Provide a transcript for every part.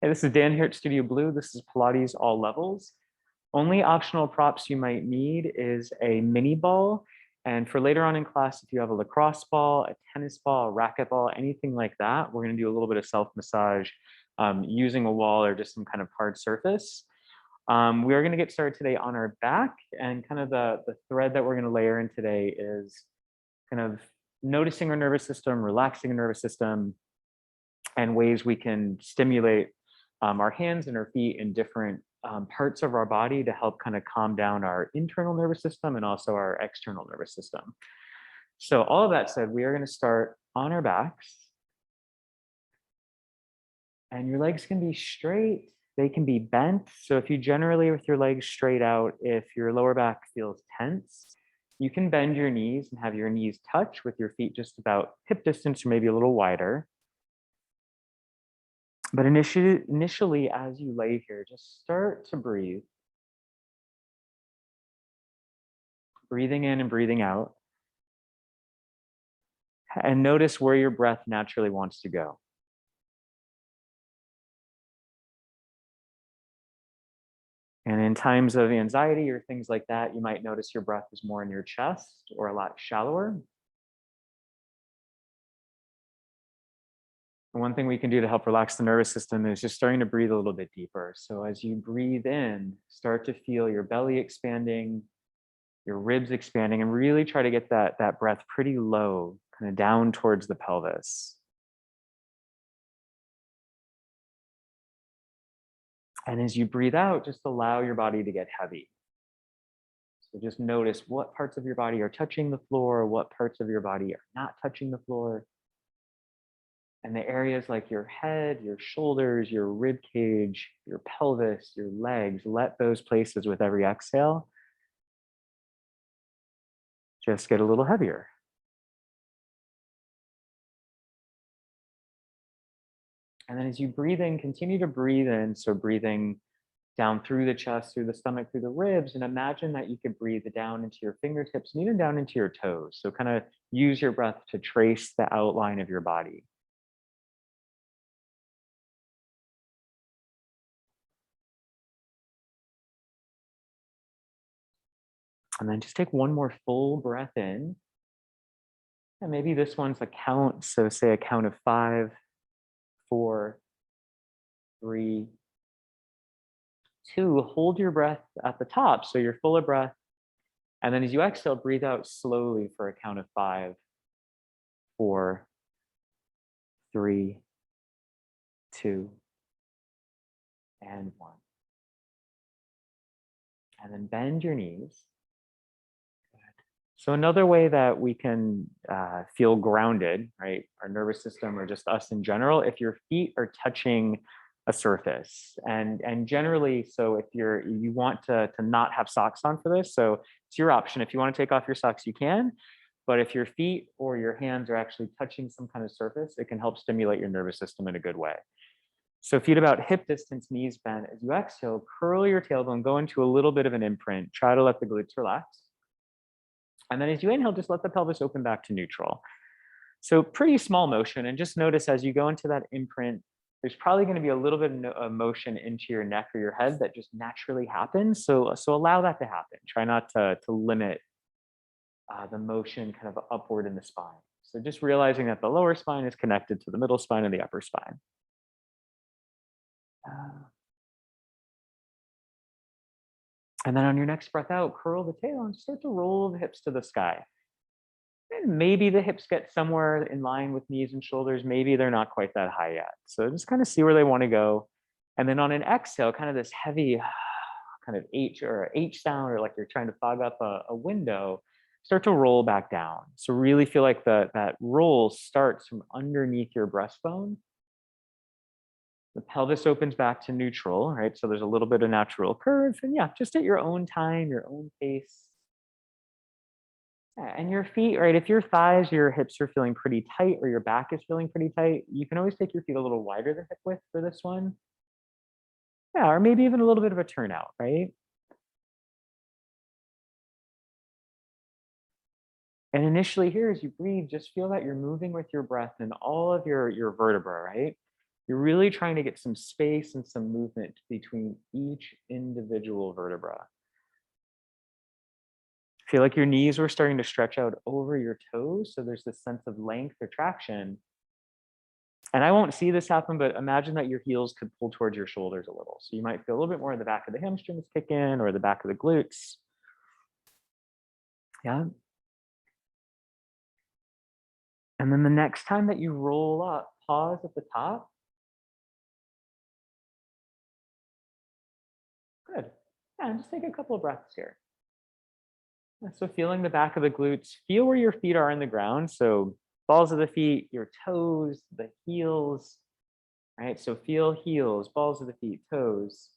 Hey, this is Dan here at Studio Blue. This is Pilates All Levels. Only optional props you might need is a mini ball. And for later on in class, if you have a lacrosse ball, a tennis ball, a racquetball, anything like that, we're going to do a little bit of self-massage using a wall or just some kind of hard surface. We are going to get started today on our back, and kind of the thread that we're going to layer in today is kind of noticing our nervous system, relaxing our nervous system, and ways we can stimulate our hands and our feet in different parts of our body to help kind of calm down our internal nervous system and also our external nervous system. So all of that said, we are going to start on our backs. And your legs can be straight, they can be bent. So if you generally with your legs straight out, if your lower back feels tense, you can bend your knees and have your knees touch with your feet just about hip distance or maybe a little wider. But initially, as you lay here, just start to breathe. Breathing in and breathing out. And notice where your breath naturally wants to go. And in times of anxiety or things like that, you might notice your breath is more in your chest or a lot shallower. One thing we can do to help relax the nervous system is just starting to breathe a little bit deeper. So as you breathe in, start to feel your belly expanding, your ribs expanding, and really try to get that breath pretty low, kind of down towards the pelvis. And as you breathe out, just allow your body to get heavy. So just notice what parts of your body are touching the floor, what parts of your body are not touching the floor. And the areas like your head, your shoulders, your rib cage, your pelvis, your legs, let those places with every exhale just get a little heavier. And then as you breathe in, continue to breathe in. So breathing down through the chest, through the stomach, through the ribs, and imagine that you could breathe down into your fingertips and even down into your toes. So kind of use your breath to trace the outline of your body. And then just take one more full breath in. And maybe this one's a count. So say a count of 5, 4, 3, 2. Hold your breath at the top. So you're full of breath. And then as you exhale, breathe out slowly for a count of 5, 4, 3, 2, and 1. And then bend your knees. So another way that we can feel grounded, right? Our nervous system or just us in general, if your feet are touching a surface, and generally, so if you want to not have socks on for this, so it's your option. If you want to take off your socks, you can. But if your feet or your hands are actually touching some kind of surface, it can help stimulate your nervous system in a good way. So feet about hip distance, knees bent. As you exhale, curl your tailbone, go into a little bit of an imprint. Try to let the glutes relax. And then as you inhale, just let the pelvis open back to neutral. So pretty small motion. And just notice as you go into that imprint, there's probably going to be a little bit of motion into your neck or your head that just naturally happens. So allow that to happen. Try not to limit the motion kind of upward in the spine. So just realizing that the lower spine is connected to the middle spine and the upper spine. And then on your next breath out, curl the tail and start to roll the hips to the sky. And maybe the hips get somewhere in line with knees and shoulders. Maybe they're not quite that high yet. So just kind of see where they want to go. And then on an exhale, kind of this heavy kind of H or H sound, or like you're trying to fog up a window, start to roll back down. So really feel like that roll starts from underneath your breastbone. The pelvis opens back to neutral, right? So there's a little bit of natural curve. And yeah, just at your own time, your own pace. And your feet, right? If your thighs, your hips are feeling pretty tight or your back is feeling pretty tight, you can always take your feet a little wider than hip width for this one. Yeah, or maybe even a little bit of a turnout, right? And initially here, as you breathe, just feel that you're moving with your breath and all of your vertebrae, right? You're really trying to get some space and some movement between each individual vertebra. Feel like your knees were starting to stretch out over your toes. So there's this sense of length or traction. And I won't see this happen, but imagine that your heels could pull towards your shoulders a little. So you might feel a little bit more in the back of the hamstrings kick in or the back of the glutes. Yeah. And then the next time that you roll up, pause at the top. Good. Yeah, and just take a couple of breaths here. Yeah, so feeling the back of the glutes, feel where your feet are in the ground. So balls of the feet, your toes, the heels, right? So feel heels, balls of the feet, toes.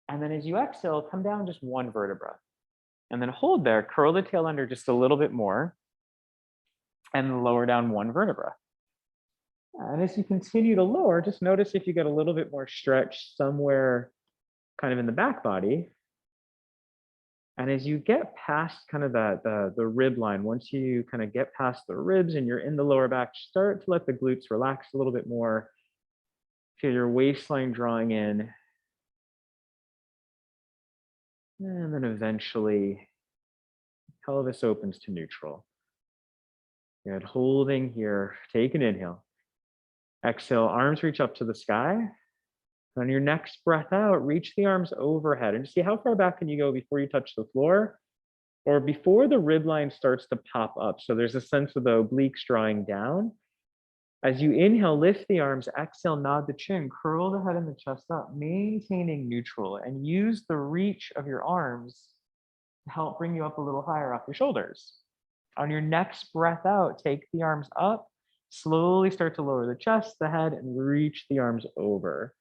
And then as you exhale, come down just one vertebra. And then hold there, curl the tail under just a little bit more, and lower down one vertebra. And as you continue to lower, just notice if you get a little bit more stretch somewhere kind of in the back body. And as you get past kind of the rib line, once you kind of get past the ribs and you're in the lower back, start to let the glutes relax a little bit more. Feel your waistline drawing in. And then eventually, pelvis opens to neutral. Good, holding here, take an inhale. Exhale, arms reach up to the sky. On your next breath out, reach the arms overhead and see how far back can you go before you touch the floor or before the rib line starts to pop up. So there's a sense of the obliques drawing down. As you inhale, lift the arms, exhale, nod the chin, curl the head and the chest up, maintaining neutral, and use the reach of your arms to help bring you up a little higher off your shoulders. On your next breath out, take the arms up, slowly start to lower the chest, the head, and reach the arms over.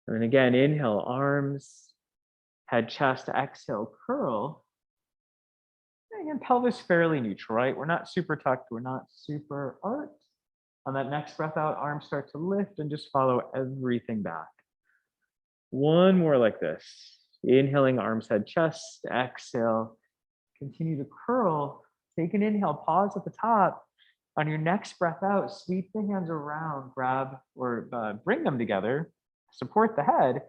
And then again, inhale, arms, head, chest, exhale, curl. And again, pelvis fairly neutral, right? We're not super tucked, we're not super arched. On that next breath out, arms start to lift and just follow everything back. One more like this. Inhaling, arms, head, chest, exhale. Continue to curl. Take an inhale, pause at the top. On your next breath out, sweep the hands around, grab or bring them together, support the head,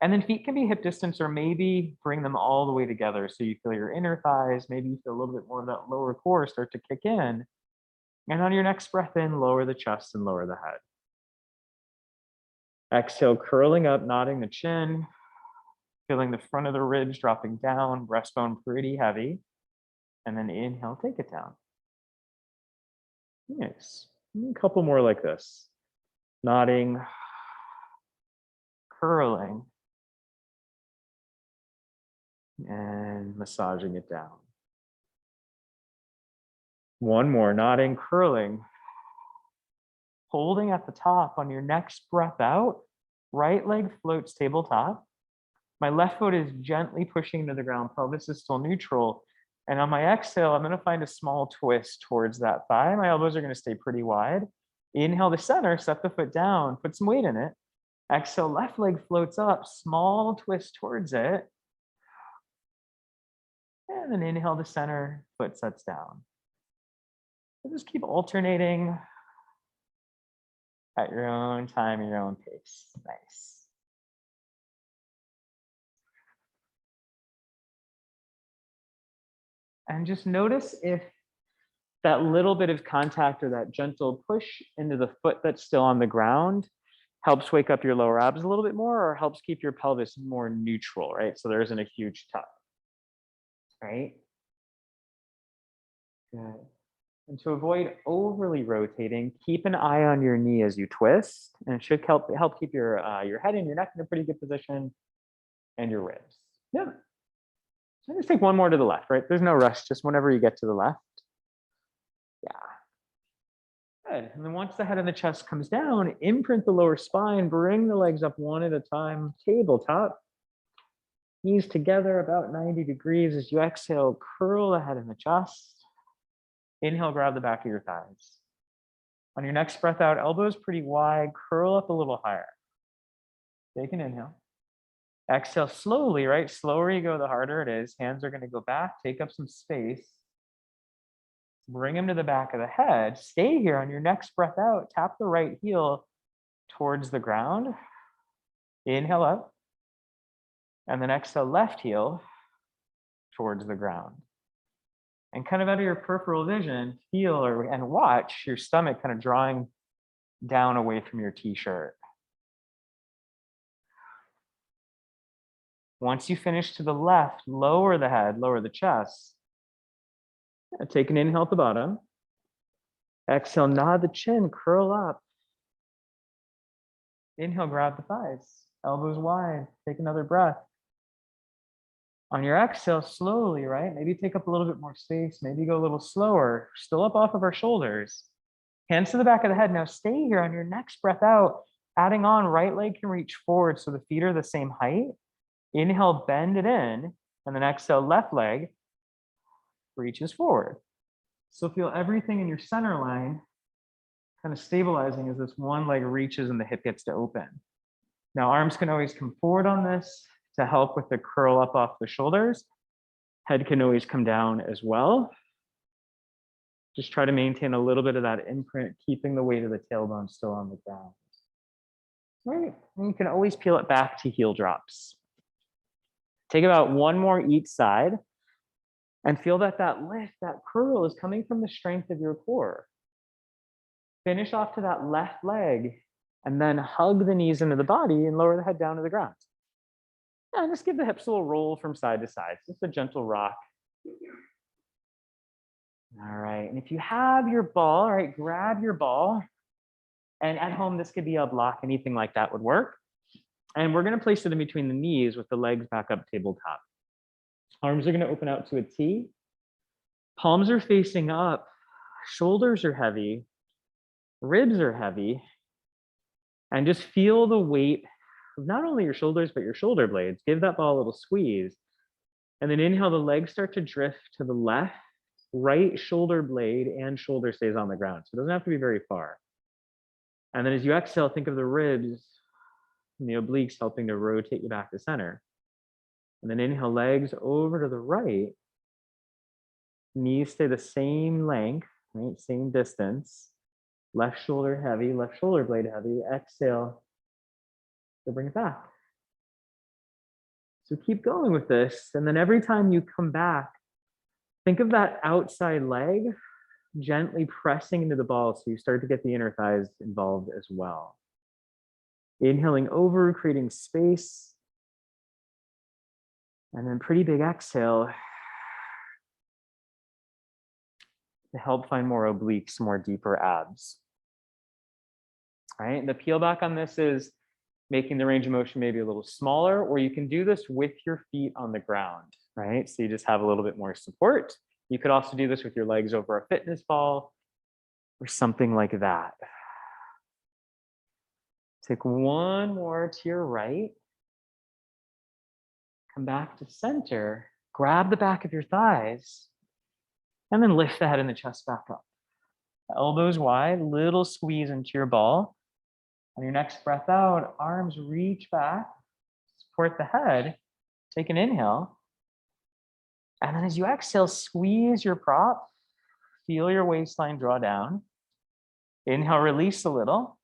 and then feet can be hip distance or maybe bring them all the way together so you feel your inner thighs, maybe you feel a little bit more of that lower core start to kick in. And on your next breath in, lower the chest and lower the head. Exhale, curling up, nodding the chin, feeling the front of the ribs dropping down, breastbone pretty heavy. And then inhale, take it down. Nice. A couple more like this. Nodding, curling, and massaging it down. One more, nodding, curling, holding at the top. On your next breath out, right leg floats tabletop. My left foot is gently pushing into the ground. Pelvis is still neutral. And on my exhale, I'm going to find a small twist towards that thigh. My elbows are going to stay pretty wide. Inhale to center, set the foot down, put some weight in it. Exhale, left leg floats up, small twist towards it. And then inhale to center, foot sets down. So just keep alternating at your own time, your own pace. Nice. And just notice if that little bit of contact or that gentle push into the foot that's still on the ground helps wake up your lower abs a little bit more or helps keep your pelvis more neutral, right? So there isn't a huge tuck, right? Good. And to avoid overly rotating, keep an eye on your knee as you twist, and it should help keep your head and your neck in a pretty good position, and your ribs. Yeah. So just take one more to the left, right? There's no rush, just whenever you get to the left. Yeah. Good. And then once the head and the chest comes down, imprint the lower spine, bring the legs up one at a time, tabletop. Knees together about 90 degrees. As you exhale, curl the head and the chest. Inhale, grab the back of your thighs. On your next breath out, elbows pretty wide, curl up a little higher. Take an inhale. Exhale slowly, right? Slower you go, the harder it is. Hands are going to go back, take up some space. Bring them to the back of the head. Stay here on your next breath out. Tap the right heel towards the ground. Inhale up. And then exhale, left heel towards the ground. And kind of out of your peripheral vision, feel and watch your stomach kind of drawing down away from your t-shirt. Once you finish to the left, lower the head, lower the chest. Take an inhale at the bottom. Exhale, nod the chin, curl up. Inhale, grab the thighs, elbows wide. Take another breath. On your exhale, slowly, right? Maybe take up a little bit more space. Maybe go a little slower. Still up off of our shoulders. Hands to the back of the head. Now stay here on your next breath out. Adding on, right leg can reach forward so the feet are the same height. Inhale, bend it in. And then exhale, left leg reaches forward. So feel everything in your center line kind of stabilizing as this one leg reaches and the hip gets to open. Now arms can always come forward on this to help with the curl up off the shoulders. Head can always come down as well. Just try to maintain a little bit of that imprint, keeping the weight of the tailbone still on the ground. Right, and you can always peel it back to heel drops. Take about one more each side and feel that that lift, that curl is coming from the strength of your core. Finish off to that left leg and then hug the knees into the body and lower the head down to the ground. And just give the hips a little roll from side to side. Just a gentle rock. All right, and if you have your ball, all right, grab your ball. And at home, this could be a block, anything like that would work. And we're gonna place it in between the knees with the legs back up tabletop. Arms are gonna open out to a T. Palms are facing up, shoulders are heavy, ribs are heavy. And just feel the weight of not only your shoulders, but your shoulder blades. Give that ball a little squeeze. And then inhale, the legs start to drift to the left, right shoulder blade and shoulder stays on the ground. So it doesn't have to be very far. And then as you exhale, think of the ribs and the obliques helping to rotate you back to center. And then inhale, legs over to the right. Knees stay the same length, right? Same distance. Left shoulder heavy, left shoulder blade heavy. Exhale to bring it back. So keep going with this. And then every time you come back, think of that outside leg gently pressing into the ball so you start to get the inner thighs involved as well. Inhaling over, creating space. And then pretty big exhale to help find more obliques, more deeper abs. All right, the peel back on this is making the range of motion maybe a little smaller, or you can do this with your feet on the ground, right? So you just have a little bit more support. You could also do this with your legs over a fitness ball or something like that. Take one more to your right. Come back to center. Grab the back of your thighs and then lift the head and the chest back up. Elbows wide, little squeeze into your ball. On your next breath out, arms reach back, support the head. Take an inhale. And then as you exhale, squeeze your prop. Feel your waistline draw down. Inhale, release a little.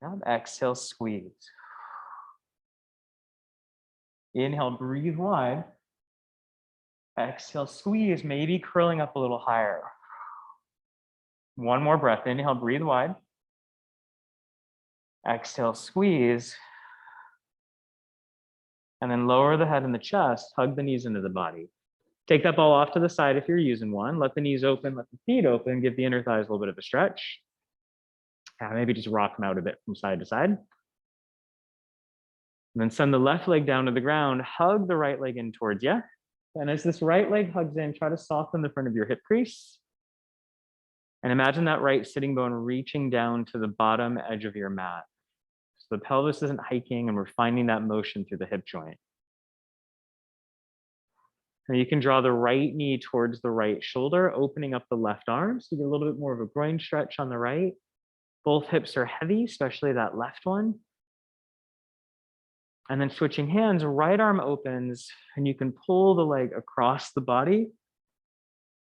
Now exhale, squeeze. Inhale, breathe wide. Exhale, squeeze, maybe curling up a little higher. One more breath. Inhale, breathe wide. Exhale, squeeze. And then lower the head and the chest, hug the knees into the body. Take that ball off to the side if you're using one. Let the knees open, let the feet open, give the inner thighs a little bit of a stretch. Maybe just rock them out a bit from side to side. And then send the left leg down to the ground, hug the right leg in towards you. And as this right leg hugs in, try to soften the front of your hip crease. And imagine that right sitting bone reaching down to the bottom edge of your mat. So the pelvis isn't hiking and we're finding that motion through the hip joint. And you can draw the right knee towards the right shoulder, opening up the left arm. So you get a little bit more of a groin stretch on the right. Both hips are heavy, especially that left one. And then switching hands, right arm opens and you can pull the leg across the body.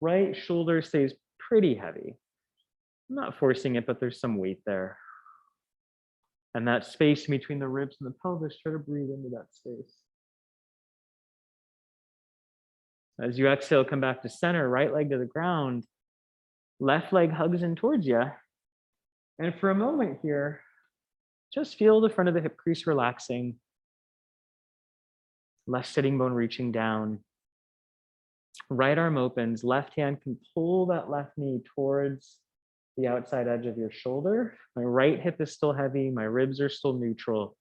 Right shoulder stays pretty heavy. I'm not forcing it, but there's some weight there. And that space between the ribs and the pelvis, try to breathe into that space. As you exhale, come back to center, right leg to the ground, left leg hugs in towards you. And for a moment here, just feel the front of the hip crease relaxing, left sitting bone reaching down. Right arm opens, left hand can pull that left knee towards the outside edge of your shoulder. My right hip is still heavy, my ribs are still neutral.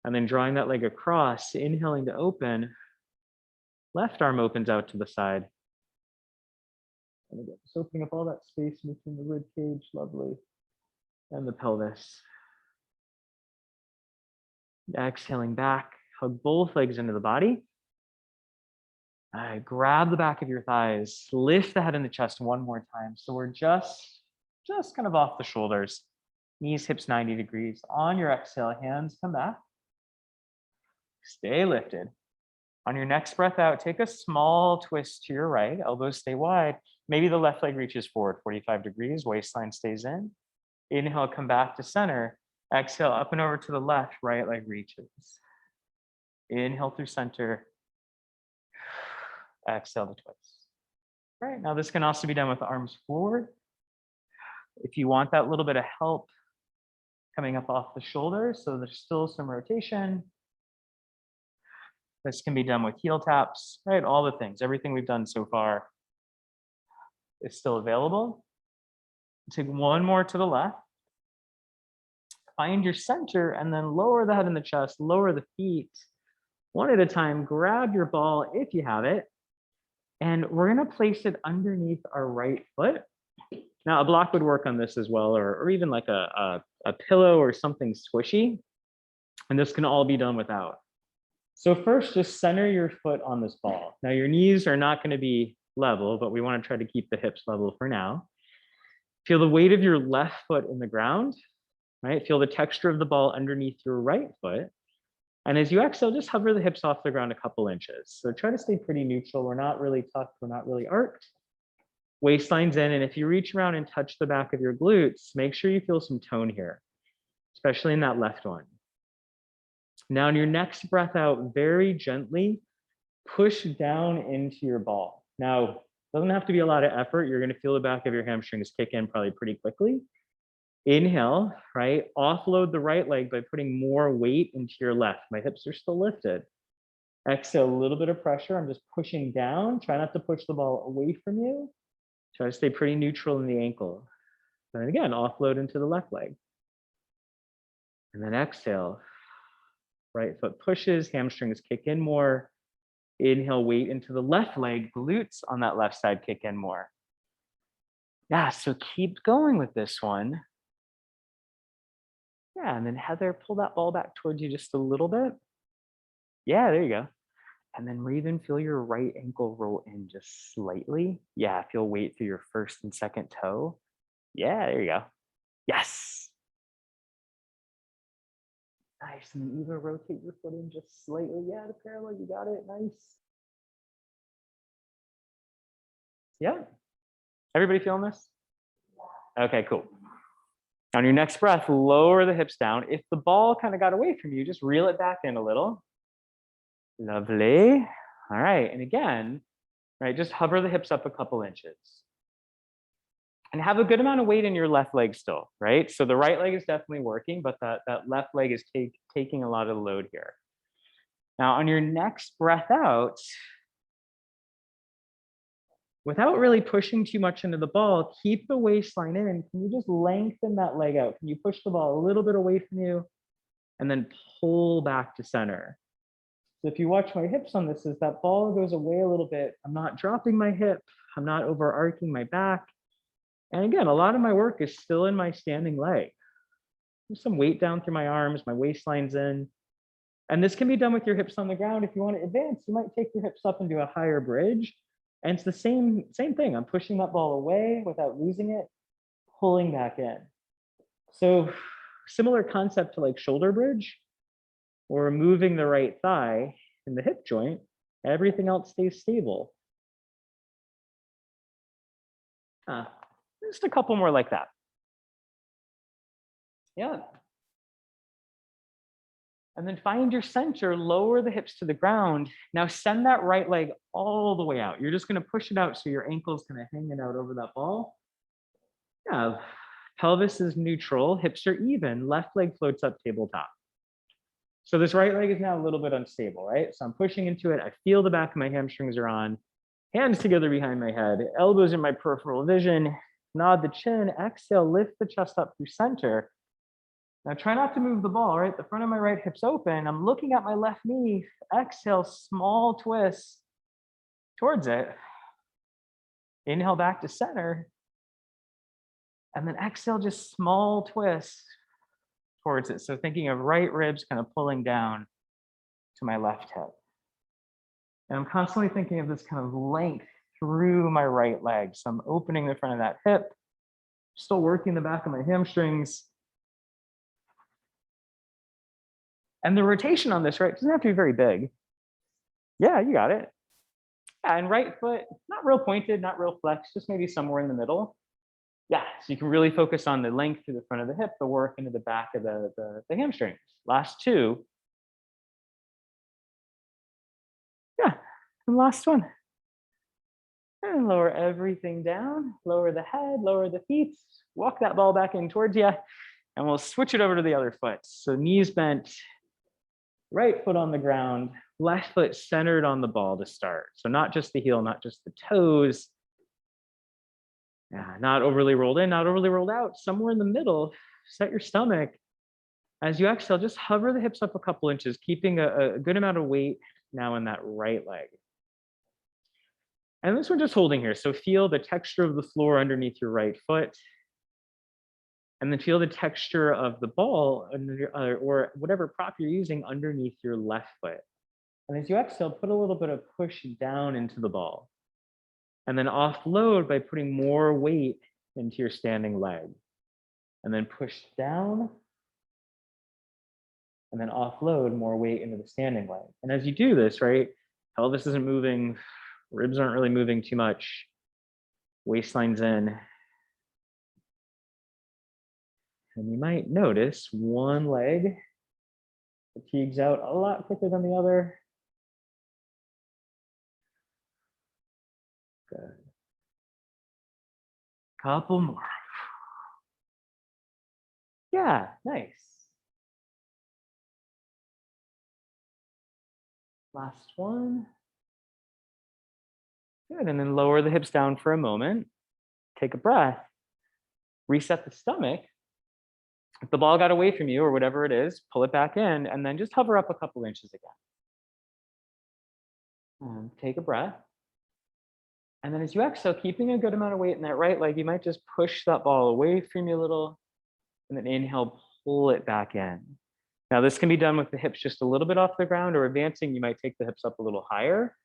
And then drawing that leg across, inhaling to open, left arm opens out to the side. And again, just opening up all that space between the rib cage, lovely, and the pelvis. Exhaling back, hug both legs into the body. Grab the back of your thighs, lift the head and the chest one more time. So we're just kind of off the shoulders. Knees, hips 90 degrees. On your exhale, hands come back. Stay lifted. On your next breath out, take a small twist to your right. Elbows stay wide. Maybe the left leg reaches forward 45 degrees. Waistline stays in. Inhale, come back to center. Exhale, up and over to the left. Right leg reaches. Inhale through center. Exhale to twist. All right, now this can also be done with arms forward. If you want that little bit of help coming up off the shoulders, so there's still some rotation. This can be done with heel taps, right? All the things, everything we've done so far is still available. Take one more to the left. Find your center and then lower the head and the chest, lower the feet. One at a time, grab your ball if you have it. And we're gonna place it underneath our right foot. Now a block would work on this as well, or even like a pillow or something squishy. And this can all be done without. So first, just center your foot on this ball. Now your knees are not gonna be level, but we wanna try to keep the hips level for now. Feel the weight of your left foot in the ground, right? Feel the texture of the ball underneath your right foot. And as you exhale, just hover the hips off the ground a couple inches. So try to stay pretty neutral. We're not really tucked, we're not really arched. Waistline's in, and if you reach around and touch the back of your glutes, make sure you feel some tone here, especially in that left one. Now on your next breath out, very gently push down into your ball. Now, it doesn't have to be a lot of effort. You're gonna feel the back of your hamstrings kick in probably pretty quickly. Inhale, right? Offload the right leg by putting more weight into your left. My hips are still lifted. Exhale, a little bit of pressure. I'm just pushing down. Try not to push the ball away from you. Try to stay pretty neutral in the ankle. And again, offload into the left leg. And then exhale. Right foot pushes, hamstrings kick in more. Inhale, weight into the left leg, glutes on that left side kick in more. Yeah, so keep going with this one. Yeah, and then Heather, pull that ball back towards you just a little bit. Yeah, there you go. And then breathe in, feel your right ankle roll in just slightly. Yeah, feel weight through your first and second toe. Yeah, there you go. Yes. Nice, and then either rotate your foot in just slightly. Yeah, the parallel, you got it, nice. Yeah, everybody feeling this? Okay, cool. On your next breath, lower the hips down. If the ball kind of got away from you, just reel it back in a little. Lovely. All right, and again, right, just hover the hips up a couple inches. And have a good amount of weight in your left leg still, right? So the right leg is definitely working, but that left leg is taking a lot of the load here. Now on your next breath out, without really pushing too much into the ball, keep the waistline in. Can you just lengthen that leg out? Can you push the ball a little bit away from you and then pull back to center? So if you watch my hips on this, as that ball goes away a little bit, I'm not dropping my hip, I'm not over arcing my back. And again, a lot of my work is still in my standing leg. There's some weight down through my arms, my waistline's in. And this can be done with your hips on the ground. If you want to advance, you might take your hips up and do a higher bridge. And it's the same thing. I'm pushing that ball away without losing it, pulling back in. So similar concept to like shoulder bridge, or moving the right thigh in the hip joint, everything else stays stable. Just a couple more like that. Yeah. And then find your center, lower the hips to the ground. Now send that right leg all the way out. You're just gonna push it out so your ankle's kind of hanging out over that ball. Yeah, pelvis is neutral, hips are even, left leg floats up tabletop. So this right leg is now a little bit unstable, right? So I'm pushing into it. I feel the back of my hamstrings are on, hands together behind my head, elbows in my peripheral vision, nod the chin, exhale, lift the chest up through center. Now try not to move the ball, right? The front of my right hip's open. I'm looking at my left knee. Exhale, small twist towards it. Inhale back to center. And then exhale, just small twist towards it. So thinking of right ribs kind of pulling down to my left hip. And I'm constantly thinking of this kind of length through my right leg. So I'm opening the front of that hip, still working the back of my hamstrings. And the rotation on this, right, doesn't have to be very big. Yeah, you got it. Yeah, and right foot, not real pointed, not real flex, just maybe somewhere in the middle. Yeah, so you can really focus on the length through the front of the hip, the work into the back of the hamstrings. Last two. Yeah, and last one. And lower everything down, lower the head, lower the feet, walk that ball back in towards you, and we'll switch it over to the other foot. So knees bent, right foot on the ground, left foot centered on the ball to start. So not just the heel, not just the toes. Yeah, not overly rolled in, not overly rolled out. Somewhere in the middle, set your stomach. As you exhale, just hover the hips up a couple inches, keeping a good amount of weight now in that right leg. And this one just holding here. So feel the texture of the floor underneath your right foot. And then feel the texture of the ball or whatever prop you're using underneath your left foot. And as you exhale, put a little bit of push down into the ball. And then offload by putting more weight into your standing leg. And then push down. And then offload more weight into the standing leg. And as you do this, right, pelvis isn't moving, ribs aren't really moving too much, waistline's in. And you might notice one leg fatigues out a lot quicker than the other. Good. Couple more. Yeah, nice. Last one. Good, and then lower the hips down for a moment. Take a breath. Reset the stomach. If the ball got away from you or whatever it is, pull it back in and then just hover up a couple inches again. And take a breath. And then as you exhale, keeping a good amount of weight in that right leg, you might just push that ball away from you a little and then inhale, pull it back in. Now this can be done with the hips just a little bit off the ground, or advancing, you might take the hips up a little higher.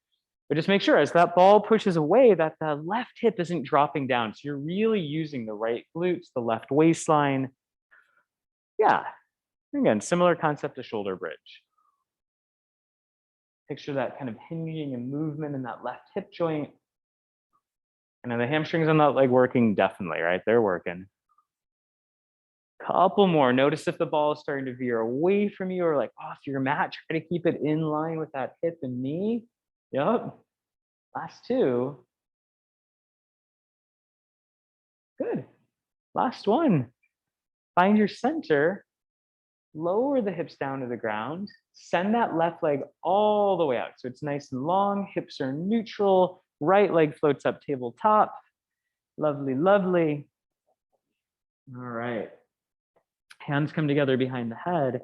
But just make sure as that ball pushes away that the left hip isn't dropping down. So you're really using the right glutes, the left waistline. Yeah, again, similar concept to shoulder bridge. Picture that kind of hinging and movement in that left hip joint. And then the hamstrings on that leg working, definitely, right? They're working. Couple more. Notice if the ball is starting to veer away from you or like off your mat. Try to keep it in line with that hip and knee. Yep. Last two. Good. Last one. Find your center. Lower the hips down to the ground. Send that left leg all the way out. So it's nice and long. Hips are neutral. Right leg floats up tabletop. Lovely, lovely. All right. Hands come together behind the head.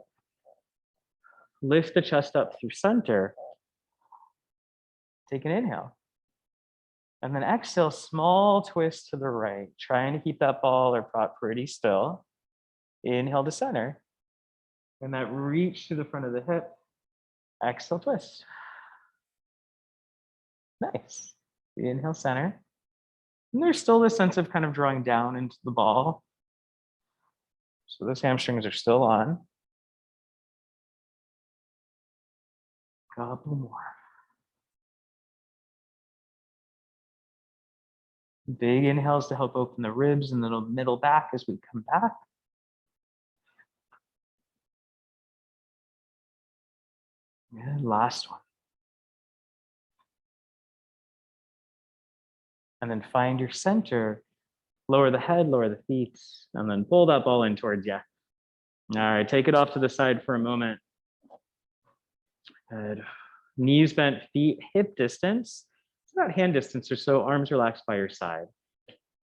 Lift the chest up through center. Take an inhale. And then exhale, small twist to the right, trying to keep that ball or prop pretty still. Inhale to center. And that reach to the front of the hip. Exhale, twist. Nice. Inhale, center. And there's still this sense of kind of drawing down into the ball. So those hamstrings are still on. Couple more. Big inhales to help open the ribs and then the middle back as we come back. And last one. And then find your center. Lower the head, lower the feet, and then pull that ball in towards you. All right, take it off to the side for a moment. Good. Knees bent, feet hip distance. It's about hand distance or so, arms relaxed by your side.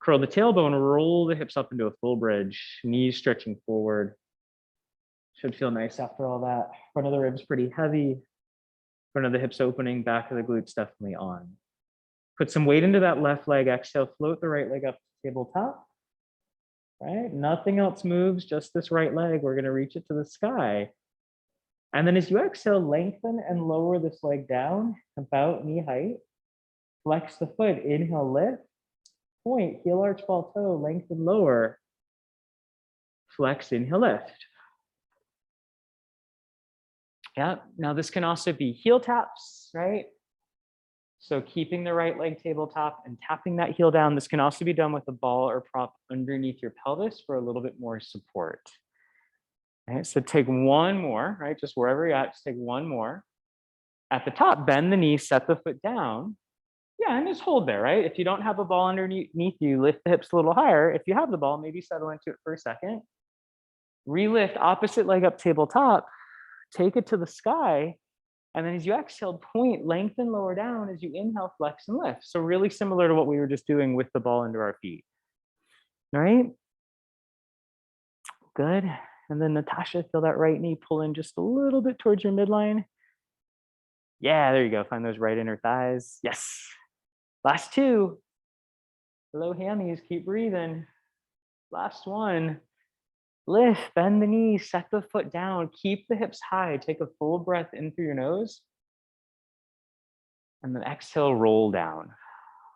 Curl the tailbone, roll the hips up into a full bridge, knees stretching forward. Should feel nice after all that. Front of the ribs pretty heavy. Front of the hips opening, back of the glutes definitely on. Put some weight into that left leg. Exhale, float the right leg up to tabletop. Right? Nothing else moves, just this right leg. We're going to reach it to the sky. And then as you exhale, lengthen and lower this leg down about knee height. Flex the foot, inhale, lift. Point, heel arch, ball toe, lengthen, lower. Flex, inhale, lift. Yeah, now this can also be heel taps, right? So keeping the right leg tabletop and tapping that heel down. This can also be done with a ball or prop underneath your pelvis for a little bit more support. Right, so take one more, right? Just wherever you're at, just take one more. At the top, bend the knee, set the foot down. Yeah, and just hold there, right? If you don't have a ball underneath you, lift the hips a little higher. If you have the ball, maybe settle into it for a second. Relift, opposite leg up tabletop. Take it to the sky. And then as you exhale, point, lengthen, lower down. As you inhale, flex and lift. So really similar to what we were just doing with the ball under our feet. All right? Good. And then Natasha, feel that right knee pull in just a little bit towards your midline. Yeah, there you go. Find those right inner thighs. Yes. Last two. Low hammies, keep breathing. Last one. Lift, bend the knees, set the foot down, keep the hips high. Take a full breath in through your nose. And then exhale, roll down.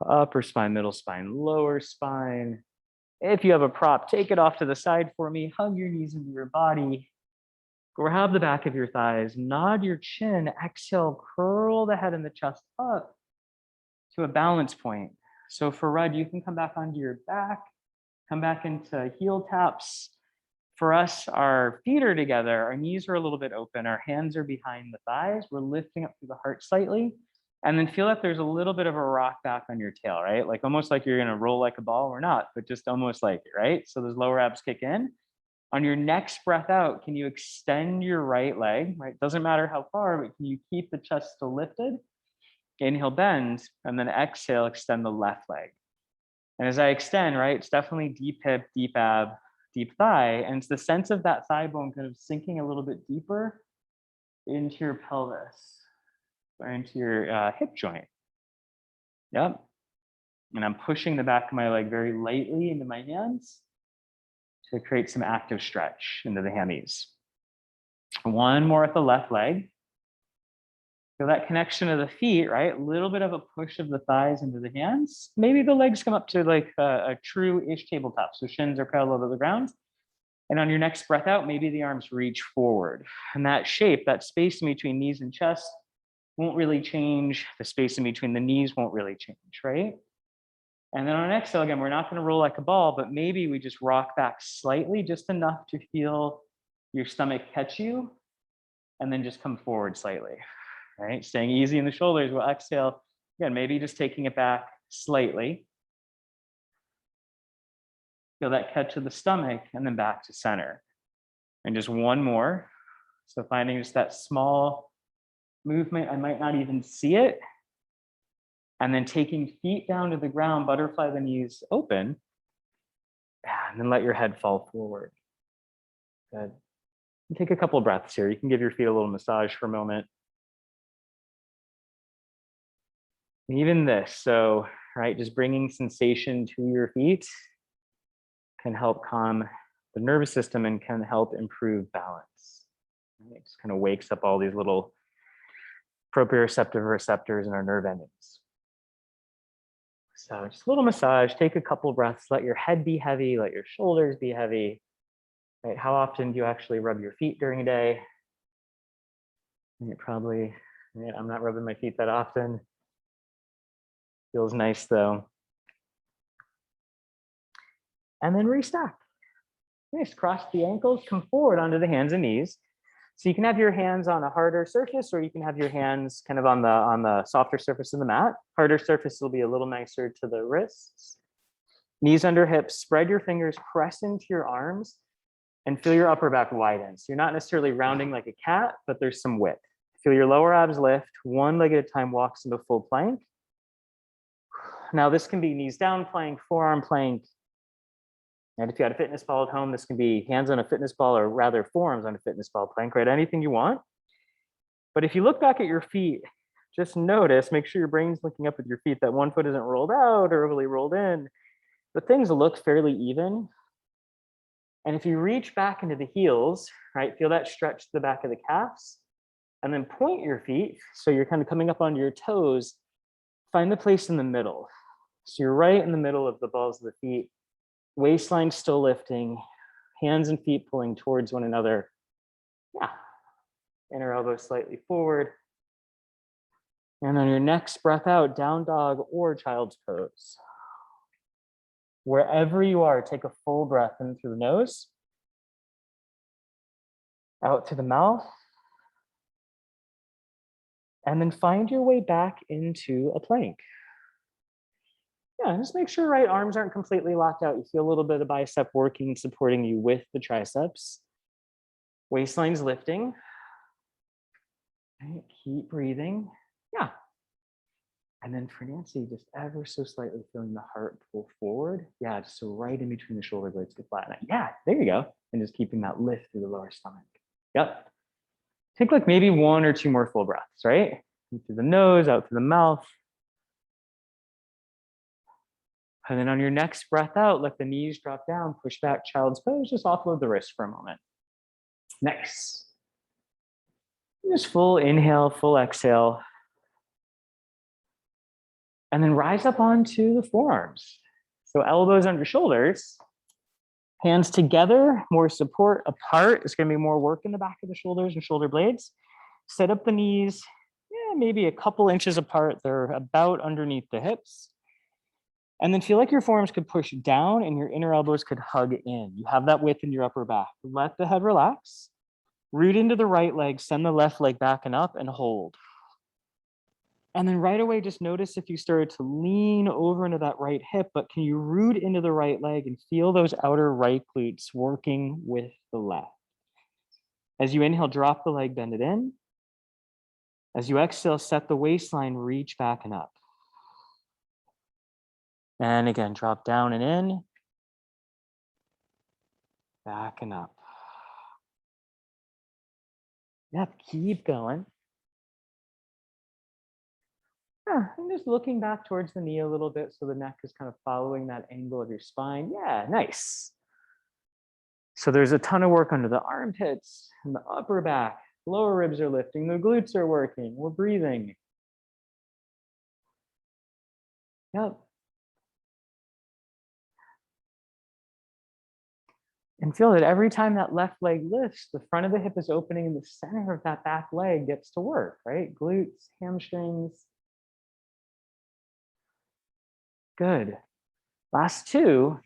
Upper spine, middle spine, lower spine. If you have a prop, take it off to the side for me. Hug your knees into your body. Grab the back of your thighs, nod your chin. Exhale, curl the head and the chest up to a balance point. So for Rudd, you can come back onto your back, come back into heel taps. For us, our feet are together, our knees are a little bit open, our hands are behind the thighs. We're lifting up through the heart slightly. And then feel that there's a little bit of a rock back on your tail, right? Like almost like you're gonna roll like a ball or not, but just almost like it, right? So those lower abs kick in. On your next breath out, can you extend your right leg, right? Doesn't matter how far, but can you keep the chest still lifted? Inhale, bend, and then exhale, extend the left leg. And as I extend, right, it's definitely deep hip, deep ab, deep thigh. And it's the sense of that thigh bone kind of sinking a little bit deeper into your pelvis or into your hip joint. Yep. And I'm pushing the back of my leg very lightly into my hands to create some active stretch into the hammies. One more at the left leg. Feel that connection of the feet, right? A little bit of a push of the thighs into the hands. Maybe the legs come up to like a true-ish tabletop. So shins are parallel to the ground. And on your next breath out, maybe the arms reach forward. And that shape, that space in between knees and chest won't really change. The space in between the knees won't really change, right? And then on exhale, again, we're not gonna roll like a ball, but maybe we just rock back slightly, just enough to feel your stomach catch you, and then just come forward slightly, right? Staying easy in the shoulders, we'll exhale. Again, maybe just taking it back slightly. Feel that catch of the stomach, and then back to center. And just one more. So finding just that small movement, I might not even see it. And then taking feet down to the ground, butterfly the knees open, and then let your head fall forward. Good. And take a couple of breaths here. You can give your feet a little massage for a moment. And even this, so, right, just bringing sensation to your feet can help calm the nervous system and can help improve balance. It just kind of wakes up all these little proprioceptive receptors in our nerve endings. So just a little massage, take a couple breaths, let your head be heavy, let your shoulders be heavy. Right? How often do you actually rub your feet during a day? And probably, I'm not rubbing my feet that often. Feels nice though. And then restack. Nice, cross the ankles, come forward onto the hands and knees. So you can have your hands on a harder surface, or you can have your hands kind of on the softer surface of the mat. Harder surface will be a little nicer to the wrists. Knees under hips, spread your fingers, press into your arms, and feel your upper back widen. So you're not necessarily rounding like a cat, but there's some width. Feel your lower abs lift, one leg at a time walks into full plank. Now this can be knees down plank, forearm plank. And if you had a fitness ball at home, this can be hands on a fitness ball, or rather forearms on a fitness ball plank, right? Anything you want. But if you look back at your feet, just notice, make sure your brain's looking up with your feet, that one foot isn't rolled out or overly rolled in, but things look fairly even. And if you reach back into the heels, right, feel that stretch to the back of the calves, and then point your feet, so you're kind of coming up onto your toes, find the place in the middle. So you're right in the middle of the balls of the feet, waistline still lifting, hands and feet pulling towards one another. Yeah, inner elbow slightly forward. And on your next breath out, down dog or child's pose. Wherever you are, take a full breath in through the nose, out to the mouth, and then find your way back into a plank. Yeah, just make sure right arms aren't completely locked out. You feel a little bit of bicep working, supporting you with the triceps. Waistline's lifting. Right, keep breathing. Yeah. And then for Nancy, just ever so slightly feeling the heart pull forward. Yeah, just so right in between the shoulder blades to flatten it. Yeah, there you go. And just keeping that lift through the lower stomach. Yep. Take like maybe one or two more full breaths, right? In through the nose, out through the mouth. And then on your next breath out, let the knees drop down, push back, child's pose, just offload the wrist for a moment. Nice. Just full inhale, full exhale. And then rise up onto the forearms. So elbows under shoulders, hands together, more support apart. It's gonna be more work in the back of the shoulders and shoulder blades. Set up the knees, maybe a couple inches apart. They're about underneath the hips. And then feel like your forearms could push down and your inner elbows could hug in. You have that width in your upper back. Let the head relax. Root into the right leg, send the left leg back and up and hold. And then right away, just notice if you started to lean over into that right hip, but can you root into the right leg and feel those outer right glutes working with the left? As you inhale, drop the leg, bend it in. As you exhale, set the waistline, reach back and up. And again, drop down and in, back and up. Yep, keep going. Yeah, and just looking back towards the knee a little bit so the neck is kind of following that angle of your spine. Yeah, nice. So there's a ton of work under the armpits and the upper back. Lower ribs are lifting, the glutes are working, we're breathing. Yep. And feel that every time that left leg lifts, the front of the hip is opening and the center of that back leg gets to work, right? Glutes, hamstrings. Good. Last two.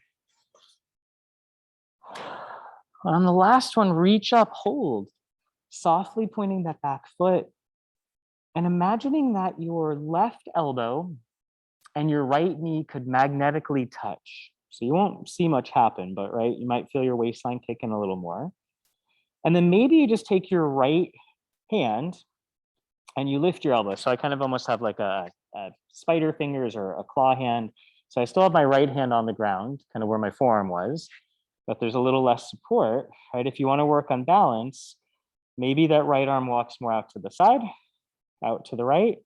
On the last one, reach up, hold. Softly pointing that back foot. And imagining that your left elbow and your right knee could magnetically touch. So you won't see much happen, but right, you might feel your waistline kick in a little more. And then maybe you just take your right hand and you lift your elbow. So I kind of almost have like a spider fingers or a claw hand. So I still have my right hand on the ground, kind of where my forearm was, but there's a little less support, right? If you want to work on balance, maybe that right arm walks more out to the side, out to the right,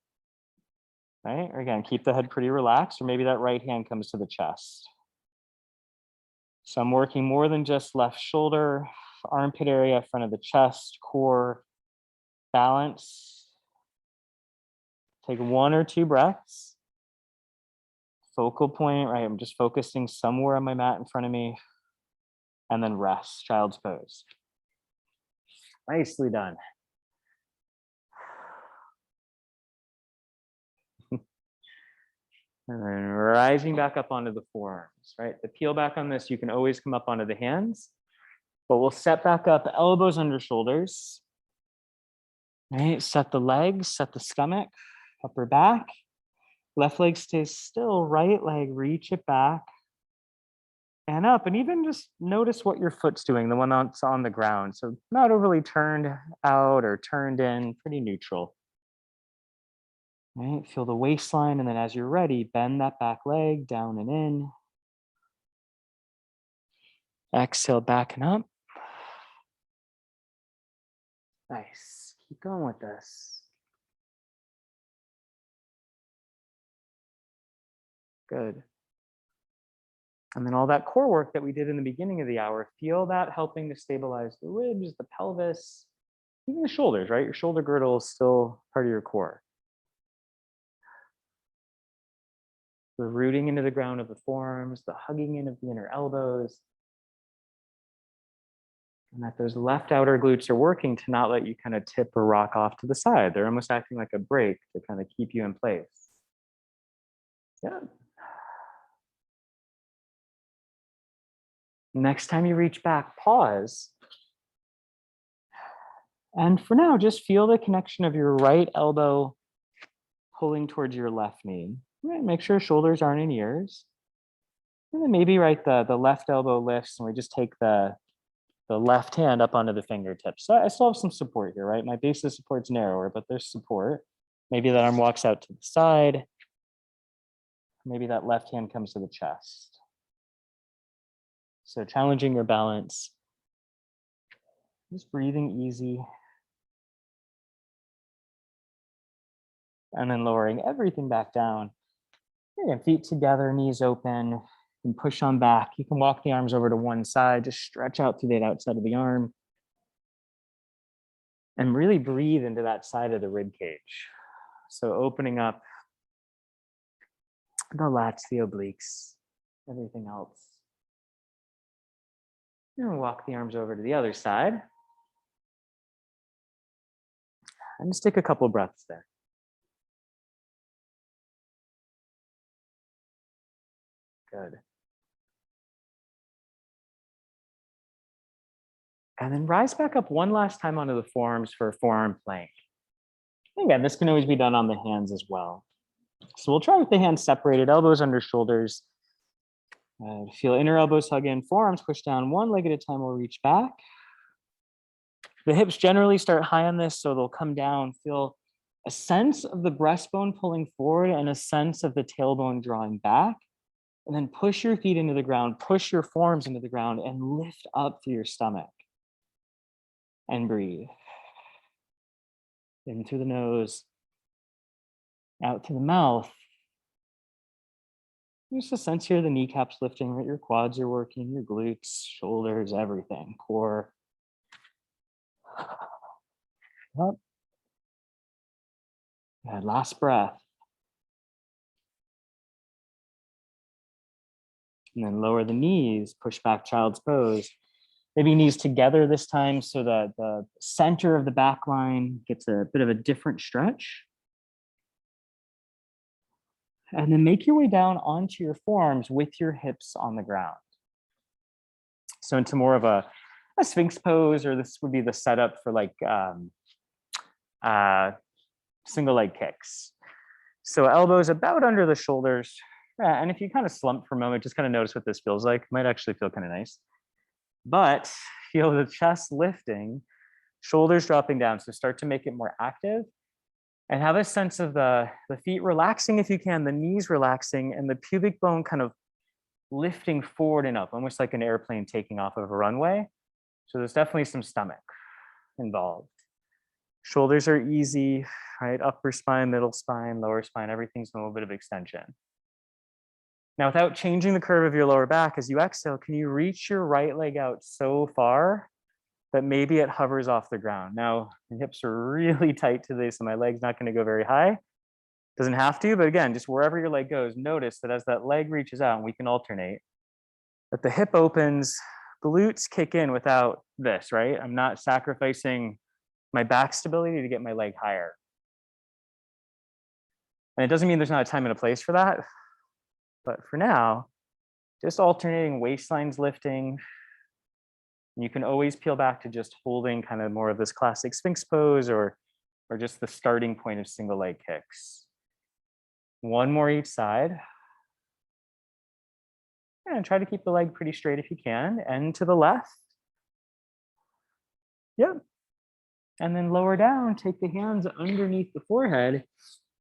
right? Or again, keep the head pretty relaxed, or maybe that right hand comes to the chest. So I'm working more than just left shoulder, armpit area, front of the chest, core, balance. Take one or two breaths. Focal point, right? I'm just focusing somewhere on my mat in front of me. And then rest, child's pose. Nicely done. And then rising back up onto the forearms, right? The peel back on this, you can always come up onto the hands, but we'll set back up, elbows under shoulders. Right, set the legs, set the stomach, upper back. Left leg stays still, right leg, reach it back and up. And even just notice what your foot's doing, the one that's on the ground. So not overly turned out or turned in, pretty neutral. Right, feel the waistline. And then as you're ready, bend that back leg down and in. Exhale, back and up. Nice. Keep going with this. Good. And then all that core work that we did in the beginning of the hour, feel that helping to stabilize the ribs, the pelvis, even the shoulders, right? Your shoulder girdle is still part of your core. The rooting into the ground of the forearms, the hugging in of the inner elbows, and that those left outer glutes are working to not let you kind of tip or rock off to the side. They're almost acting like a brake to kind of keep you in place. Yeah. Next time you reach back, pause. And for now, just feel the connection of your right elbow pulling towards your left knee. Right, make sure shoulders aren't in ears. And then maybe right, the left elbow lifts and we just take the left hand up onto the fingertips. So I still have some support here, right? My base of support's narrower, but there's support. Maybe that arm walks out to the side. Maybe that left hand comes to the chest. So challenging your balance. Just breathing easy. And then lowering everything back down. Again, feet together, knees open, and push on back. You can walk the arms over to one side, just stretch out through that outside of the arm. And really breathe into that side of the rib cage. So opening up the lats, the obliques, everything else. And walk the arms over to the other side. And just take a couple breaths there. Good. And then rise back up one last time onto the forearms for a forearm plank. Again, this can always be done on the hands as well. So we'll try with the hands separated, elbows under shoulders. Feel inner elbows hug in, forearms push down, one leg at a time. We'll reach back. The hips generally start high on this, so they'll come down. Feel a sense of the breastbone pulling forward and a sense of the tailbone drawing back. And then push your feet into the ground, push your forearms into the ground, and lift up through your stomach. And breathe. In through the nose, out through the mouth. Just a sense here, the kneecaps lifting, right? Your quads are working, your glutes, shoulders, everything, core. Up. Good, last breath. And then lower the knees, push back child's pose. Maybe knees together this time so that the center of the back line gets a bit of a different stretch. And then make your way down onto your forearms with your hips on the ground. So into more of a sphinx pose, or this would be the setup for like single leg kicks. So elbows about under the shoulders. And if you kind of slump for a moment, just kind of notice what this feels like. It might actually feel kind of nice. But feel the chest lifting, shoulders dropping down. So start to make it more active. And have a sense of the feet relaxing if you can, the knees relaxing, and the pubic bone kind of lifting forward and up, almost like an airplane taking off of a runway. So there's definitely some stomach involved. Shoulders are easy, right? Upper spine, middle spine, lower spine, everything's a little bit of extension. Now, without changing the curve of your lower back, as you exhale, can you reach your right leg out so far that maybe it hovers off the ground? Now, the hips are really tight today, so my leg's not going to go very high. Doesn't have to, but again, just wherever your leg goes, notice that as that leg reaches out, and we can alternate, that the hip opens, glutes kick in without this, right? I'm not sacrificing my back stability to get my leg higher. And it doesn't mean there's not a time and a place for that, but for now, just alternating waistlines lifting. You can always peel back to just holding kind of more of this classic Sphinx pose or or just the starting point of single leg kicks. One more each side. And try to keep the leg pretty straight if you can, and to the left. Yep. And then lower down, take the hands underneath the forehead,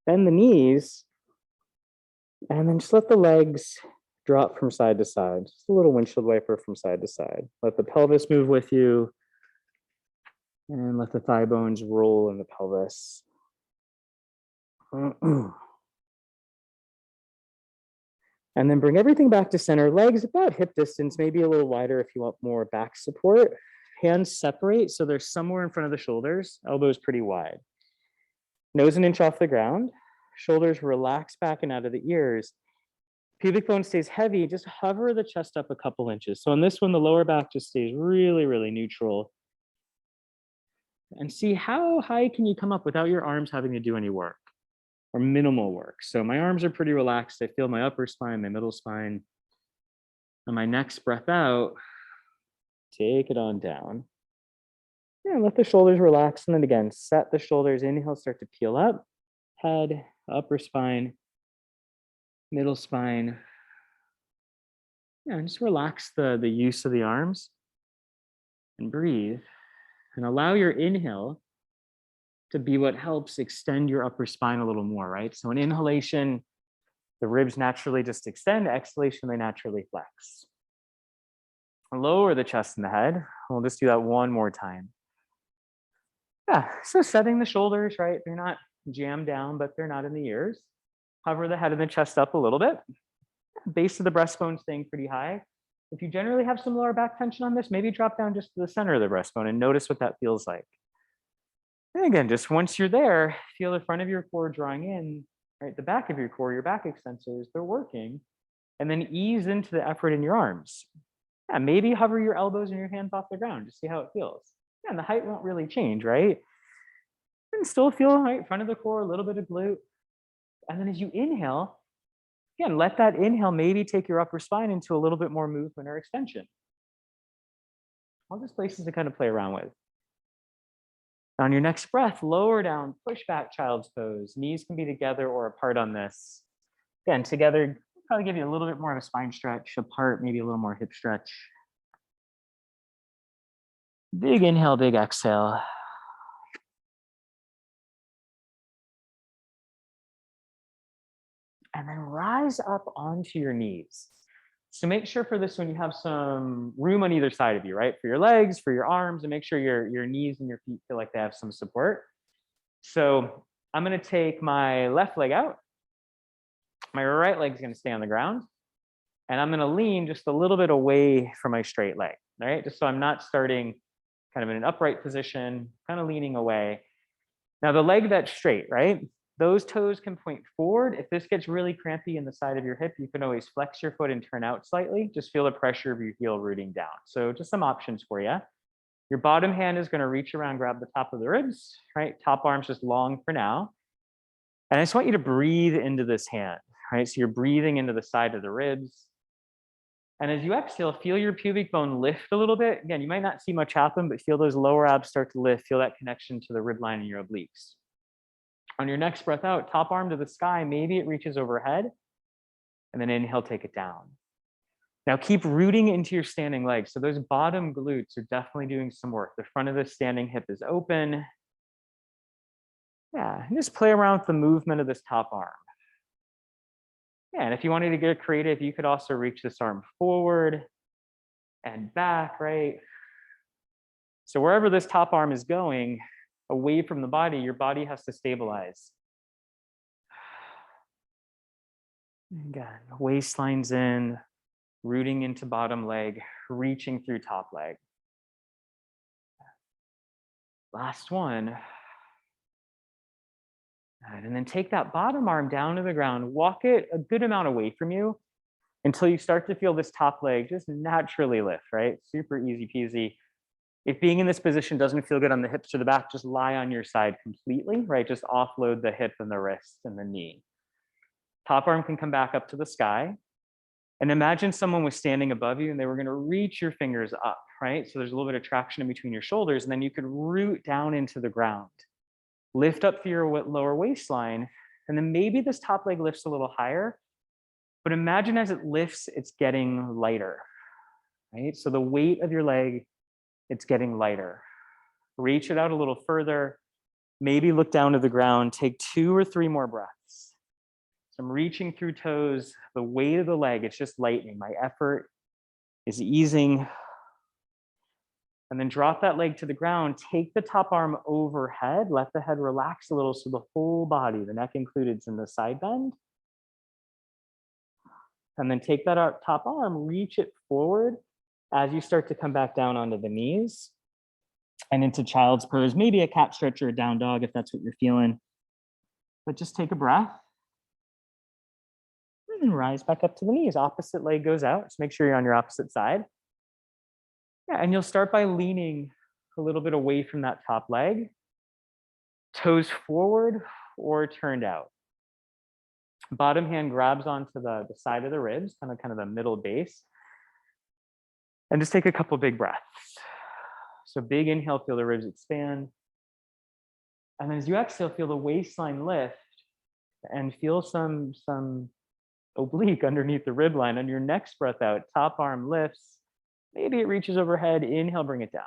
bend the knees, and then just let the legs drop from side to side. Just a little windshield wiper from side to side. Let the pelvis move with you, and let the thigh bones roll in the pelvis. And then bring everything back to center. Legs about hip distance, maybe a little wider if you want more back support. Hands separate, so they're somewhere in front of the shoulders. Elbows pretty wide. Nose an inch off the ground. Shoulders relax back and out of the ears. Pubic bone stays heavy. Just hover the chest up a couple inches. So on this one, the lower back just stays really, really neutral. And see how high can you come up without your arms having to do any work or minimal work. So my arms are pretty relaxed. I feel my upper spine, my middle spine. And my next breath out, take it on down. Yeah, let the shoulders relax. And then again, set the shoulders. Inhale, start to peel up. Head, upper spine, middle spine. Yeah, and just relax the use of the arms and breathe. And allow your inhale to be what helps extend your upper spine a little more, right? So an inhalation, the ribs naturally just extend. Exhalation, they naturally flex. Lower the chest and the head. We'll just do that one more time. Yeah, so setting the shoulders, right? They're not jammed down, but they're not in the ears. Hover the head and the chest up a little bit. Base of the breastbone staying pretty high. If you generally have some lower back tension on this, maybe drop down just to the center of the breastbone and notice what that feels like. And again, just once you're there, feel the front of your core drawing in, right? The back of your core, your back extensors, they're working. And then ease into the effort in your arms. Yeah, maybe hover your elbows and your hands off the ground to see how it feels. Yeah, and the height won't really change, right? And still feel, right, front of the core, a little bit of glute. And then as you inhale, again, let that inhale maybe take your upper spine into a little bit more movement or extension. All these places to kind of play around with. On your next breath, lower down, push back child's pose. Knees can be together or apart on this. Again, together, probably give you a little bit more of a spine stretch. Apart, maybe a little more hip stretch. Big inhale, big exhale. And then rise up onto your knees. So make sure for this one, you have some room on either side of you, right? For your legs, for your arms, and make sure your knees and your feet feel like they have some support. So I'm gonna take my left leg out. My right leg is gonna stay on the ground. And I'm gonna lean just a little bit away from my straight leg, right? Just so I'm not starting kind of in an upright position, kind of leaning away. Now the leg that's straight, right? Those toes can point forward. If this gets really crampy in the side of your hip, you can always flex your foot and turn out slightly. Just feel the pressure of your heel rooting down. So just some options for you. Your bottom hand is gonna reach around, grab the top of the ribs, right? Top arm's just long for now. And I just want you to breathe into this hand, right? So you're breathing into the side of the ribs. And as you exhale, feel your pubic bone lift a little bit. Again, you might not see much happen, but feel those lower abs start to lift. Feel that connection to the rib line in your obliques. On your next breath out, top arm to the sky, maybe it reaches overhead. And then inhale, take it down. Now keep rooting into your standing legs. So those bottom glutes are definitely doing some work. The front of the standing hip is open. Yeah, and just play around with the movement of this top arm. Yeah, and if you wanted to get creative, you could also reach this arm forward and back, right? So wherever this top arm is going, away from the body, your body has to stabilize. Again, waistline's in, rooting into bottom leg, reaching through top leg. Last one. And then take that bottom arm down to the ground, walk it a good amount away from you until you start to feel this top leg just naturally lift, right? Super easy peasy. If being in this position doesn't feel good on the hips or the back, just lie on your side completely, right? Just offload the hip and the wrist and the knee. Top arm can come back up to the sky. And imagine someone was standing above you and they were gonna reach your fingers up, right? So there's a little bit of traction in between your shoulders, and then you could root down into the ground. Lift up through your lower waistline, and then maybe this top leg lifts a little higher, but imagine as it lifts, it's getting lighter, right? So the weight of your leg, it's getting lighter. Reach it out a little further, maybe look down to the ground, take 2 or 3 more breaths. So I'm reaching through toes, the weight of the leg, it's just lightening. My effort is easing. And then drop that leg to the ground, take the top arm overhead, let the head relax a little so the whole body, the neck included, is in the side bend. And then take that top arm, reach it forward as you start to come back down onto the knees and into child's pose, maybe a cat stretch or a down dog if that's what you're feeling. But just take a breath and rise back up to the knees. Opposite leg goes out. Just make sure you're on your opposite side. Yeah, and you'll start by leaning a little bit away from that top leg, toes forward or turned out. Bottom hand grabs onto the side of the ribs, kind of the middle base. And just take a couple big breaths. So big inhale, feel the ribs expand. And then as you exhale, feel the waistline lift and feel some oblique underneath the rib line. On your next breath out, top arm lifts. Maybe it reaches overhead. Inhale, bring it down.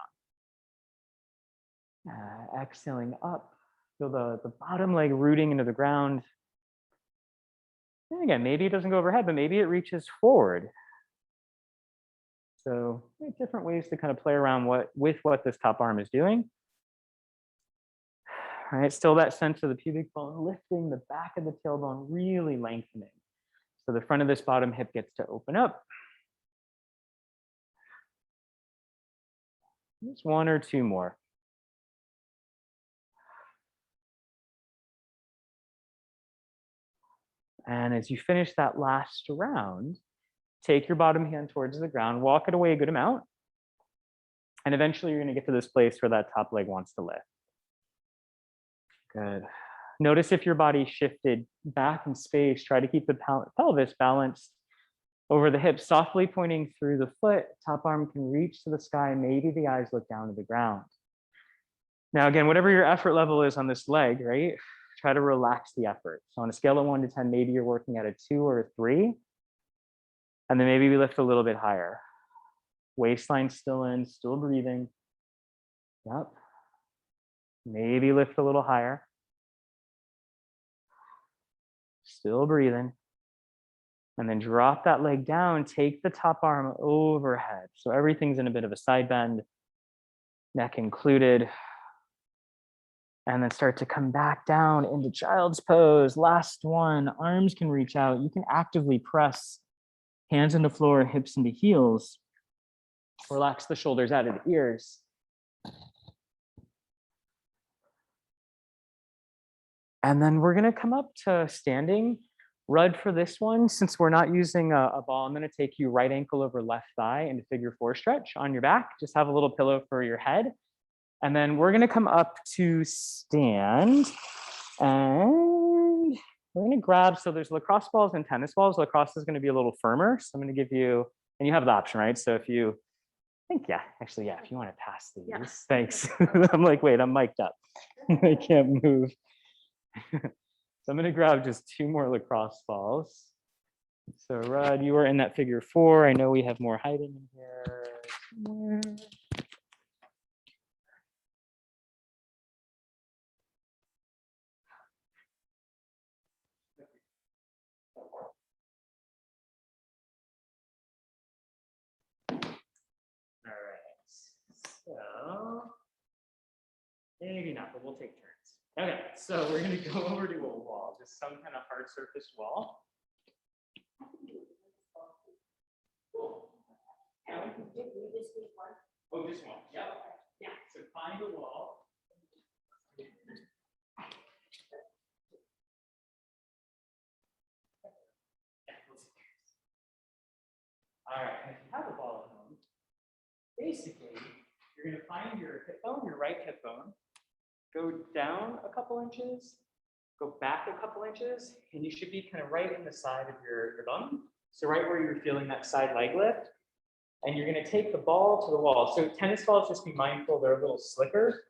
Exhaling up. Feel the bottom leg rooting into the ground. And again, maybe it doesn't go overhead, but maybe it reaches forward. So different ways to kind of play around with what this top arm is doing. All right, still that sense of the pubic bone lifting, the back of the tailbone really lengthening. So the front of this bottom hip gets to open up. Just 1 or 2 more. And as you finish that last round, take your bottom hand towards the ground, walk it away a good amount. And eventually you're going to get to this place where that top leg wants to lift. Good. Notice if your body shifted back in space, try to keep the pelvis balanced over the hips, softly pointing through the foot. Top arm can reach to the sky. Maybe the eyes look down to the ground. Now, again, whatever your effort level is on this leg, right? Try to relax the effort. So on a scale of 1 to 10, maybe you're working at a 2 or a 3. And then maybe we lift a little bit higher. Waistline still in, still breathing. Yep. Maybe lift a little higher. Still breathing. And then drop that leg down, take the top arm overhead. So everything's in a bit of a side bend, neck included. And then start to come back down into child's pose. Last one, arms can reach out. You can actively press hands into floor, hips into heels. Relax the shoulders out of the ears. And then we're gonna come up to standing. Rud for this one, since we're not using a ball, I'm gonna take you right ankle over left thigh into figure 4 stretch on your back. Just have a little pillow for your head. And then we're gonna come up to stand. And we're gonna grab, so there's lacrosse balls and tennis balls. Lacrosse is gonna be a little firmer. So I'm gonna give you, and you have the option, right? So if you, I think, yeah, actually, yeah, if you wanna pass these, yeah. Thanks. I'm like, wait, I'm mic'd up. I can't move. So I'm gonna grab just 2 more lacrosse balls. So Rod, you are in that figure 4. I know we have more hiding in here somewhere. All right, so maybe not, but we'll take turns. Okay, so we're gonna go over to a wall, just some kind of hard surface wall. Cool. Yeah, we can just do one. Oh, just one. Yep. Yeah. So find the wall. All right. If you have a ball at home, basically, you're going to find your hip bone, your right hip bone, go down a couple inches, go back a couple inches, and you should be kind of right in the side of your bum. So right where you're feeling that side leg lift. And you're going to take the ball to the wall. So tennis balls, just be mindful, they're a little slicker.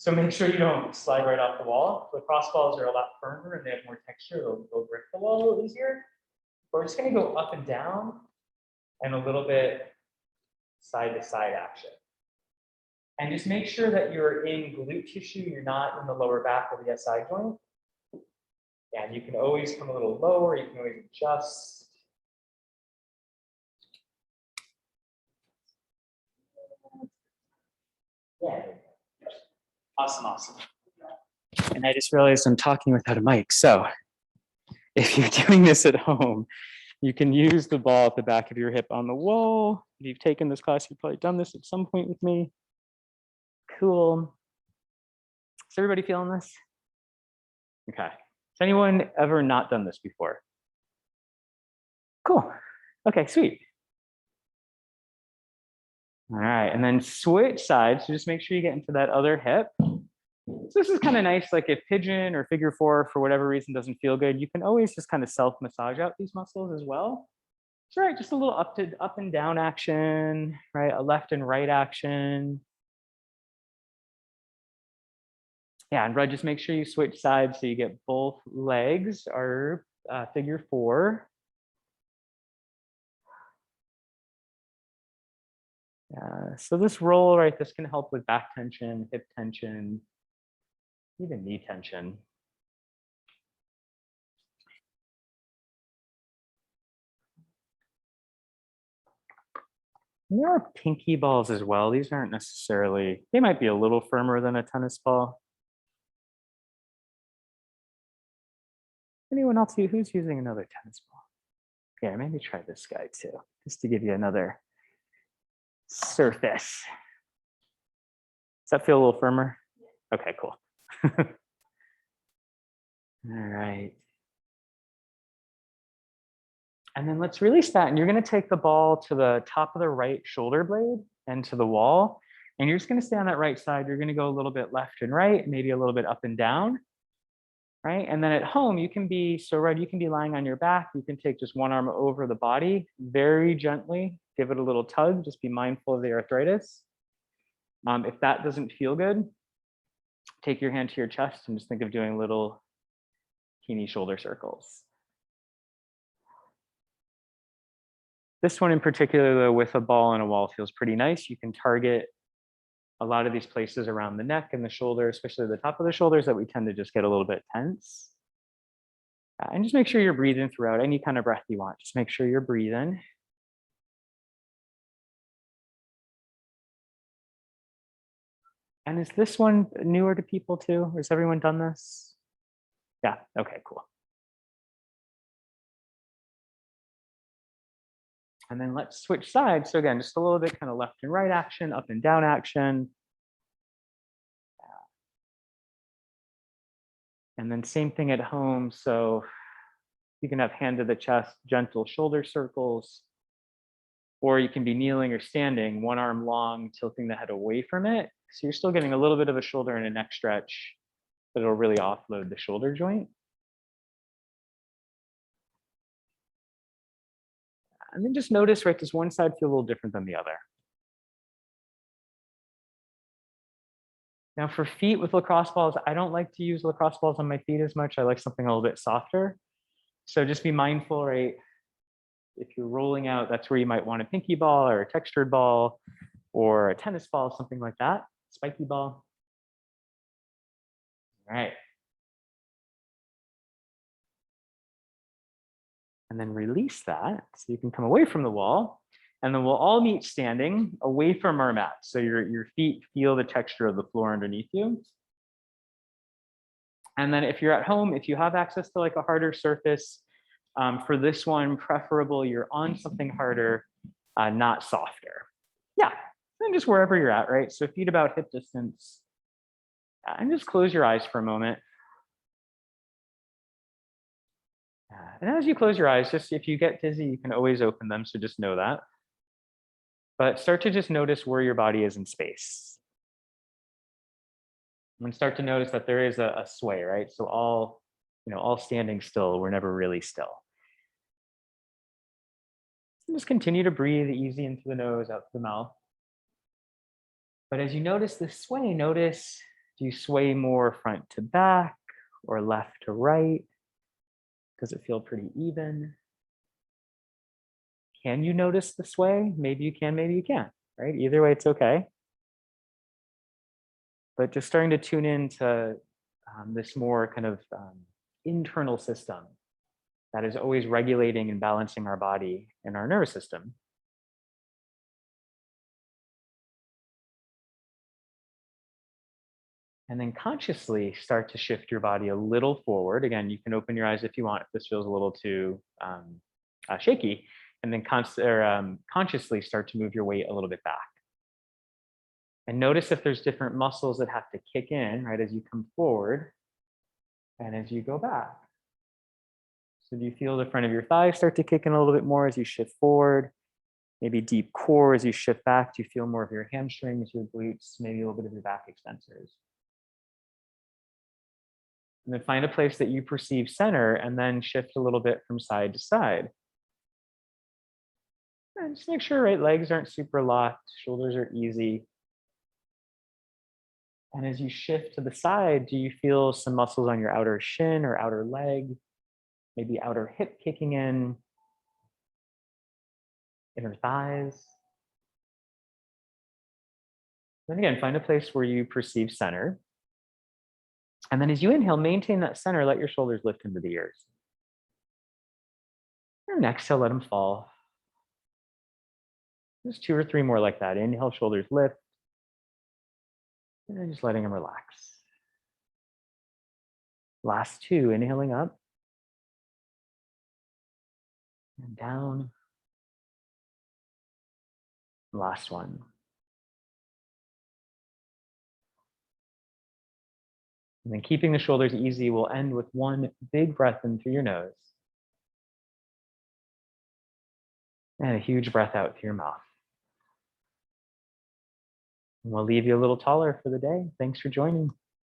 So make sure you don't slide right off the wall. The cross balls are a lot firmer and they have more texture. They'll grip the wall a little easier. We're just going to go up and down and a little bit side to side action. And just make sure that you're in glute tissue, you're not in the lower back of the SI joint. And you can always come a little lower, you can always adjust. Yeah. Awesome, awesome. And I just realized I'm talking without a mic. So if you're doing this at home, you can use the ball at the back of your hip on the wall. If you've taken this class, you've probably done this at some point with me. Cool. Is everybody feeling this? Okay. Has anyone ever not done this before? Cool. Okay, sweet. All right, and then switch sides. So just make sure you get into that other hip. So this is kind of nice, like if pigeon or figure four for whatever reason doesn't feel good, you can always just kind of self-massage out these muscles as well. So right, just a little up and down action, right? A left and right action. Yeah, and Rud, just make sure you switch sides so you get both legs are figure four. So this roll, right, this can help with back tension, hip tension, even knee tension. And there are pinky balls as well. These aren't necessarily, they might be a little firmer than a tennis ball. Anyone else who's using another tennis ball? Yeah, maybe try this guy too, just to give you another surface. Does that feel a little firmer? Okay, cool. All right. And then let's release that. And you're going to take the ball to the top of the right shoulder blade and to the wall. And you're just going to stay on that right side. You're going to go a little bit left and right, maybe a little bit up and down. Right. And then at home, you can be, so Rud, you can be lying on your back. You can take just one arm over the body very gently, give it a little tug, just be mindful of the arthritis. If that doesn't feel good, take your hand to your chest and just think of doing little teeny shoulder circles. This one in particular, though, with a ball and a wall feels pretty nice. You can target a lot of these places around the neck and the shoulder, especially the top of the shoulders that we tend to just get a little bit tense. And just make sure you're breathing throughout any kind of breath you want. Just make sure you're breathing. And is this one newer to people too? Has everyone done this? Yeah, okay, cool. And then let's switch sides. So again, just a little bit kind of left and right action, up and down action. And then same thing at home. So you can have hand to the chest, gentle shoulder circles, or you can be kneeling or standing, one arm long, tilting the head away from it. So you're still getting a little bit of a shoulder and a neck stretch, but it'll really offload the shoulder joint. And then just notice, right, does one side feel a little different than the other? Now for feet with lacrosse balls, I don't like to use lacrosse balls on my feet as much. I like something a little bit softer. So just be mindful, right? If you're rolling out, that's where you might want a pinky ball or a textured ball or a tennis ball, something like that, spiky ball. All right. And then release that so you can come away from the wall. And then we'll all meet standing away from our mat. So your feet feel the texture of the floor underneath you. And then if you're at home, if you have access to like a harder surface, for this one, preferable you're on something harder, not softer. Yeah, and just wherever you're at, right? So feet about hip distance. And just close your eyes for a moment. And as you close your eyes, just if you get dizzy, you can always open them, so just know that. But start to just notice where your body is in space. And start to notice that there is a sway, right? So all standing still, we're never really still. And just continue to breathe easy into the nose, out the mouth. But as you notice this sway, notice Do you sway more front to back or left to right? Does it feel pretty even? Can you notice the sway? Maybe you can, maybe you can't, right? Either way, it's okay. But just starting to tune into this more kind of internal system that is always regulating and balancing our body and our nervous system. And then consciously start to shift your body a little forward. Again, you can open your eyes if you want, if this feels a little too shaky. And then consciously start to move your weight a little bit back. And notice if there's different muscles that have to kick in, right, as you come forward and as you go back. So do you feel the front of your thighs start to kick in a little bit more as you shift forward? Maybe deep core as you shift back. Do you feel more of your hamstrings, your glutes, maybe a little bit of your back extensors? And then find a place that you perceive center and then shift a little bit from side to side. And just make sure right legs aren't super locked, shoulders are easy. And as you shift to the side, do you feel some muscles on your outer shin or outer leg? Maybe outer hip kicking in, inner thighs. Then again, find a place where you perceive center. And then as you inhale, maintain that center, let your shoulders lift into the ears. And exhale, let them fall. Just 2 or 3 more like that. Inhale, shoulders lift. And then just letting them relax. Last 2, inhaling up. And down. Last one. And then keeping the shoulders easy, we'll end with one big breath in through your nose. And a huge breath out through your mouth. And we'll leave you a little taller for the day. Thanks for joining.